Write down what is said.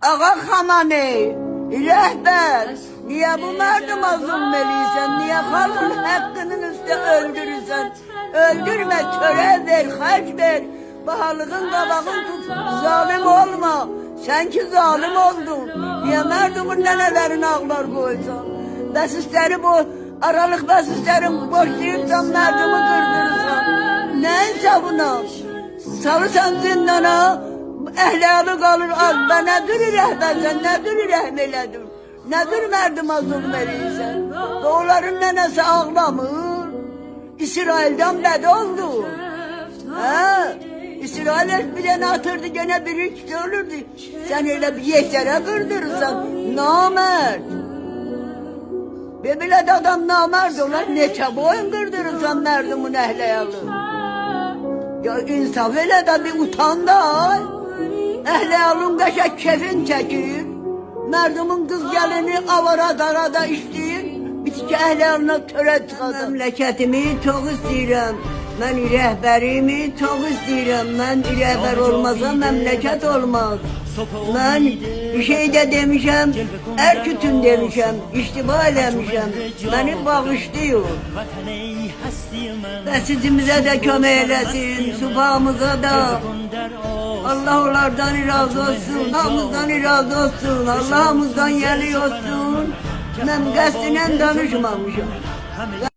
Ağa Xamani, rehber, niye bu merduma zulmeliysen, niye halkın hakkının üstü öldürürsen, öldürme, töre ver, harç ver, baharlığın kabağın tut, zalim olma, sen ki zalim oldun, niye merdumun nenelerin ağlar koysan, besisleri bu, aralık besislerin boşlayıpsan merdumu kırdırırsan, ne insafına, salırsan zindana, ehliyalı kalır az, ben nedir rehbersen, nedir rehmeledir, nedir merduma zulmeliysen, doğuların nenesi ağlamır, İsrail'den bed oldu, İsrail bir tane atırdı gene bir iki ölürdü, sen öyle bir yeşere kırdırırsan, namert, ve bile de adam namert olur, neçe boyun kırdırırsan merdumun ehliyalı, ya insaf öyle de bir utan da, ehliyalın kaşa kefin çekir, merdumun kız gelini avara darada işleyir, bitki ehliyalına töre çıkadır. Memleketimi çok istiyorum, ben rehberimi çok istiyorum, ben rehber olmazsa memleket olmaz. Ben bir şey de demişim, erkütün demişim, iştiba eləmişim, beni bağışlıyor. Ve sizimize de kömək eləsin, subhamıza da. Allah onlardan razı olsun, Allah'ımızdan razı olsun, Allah'ımızdan yeli olsun. Ben qəsdinə danışmamışım.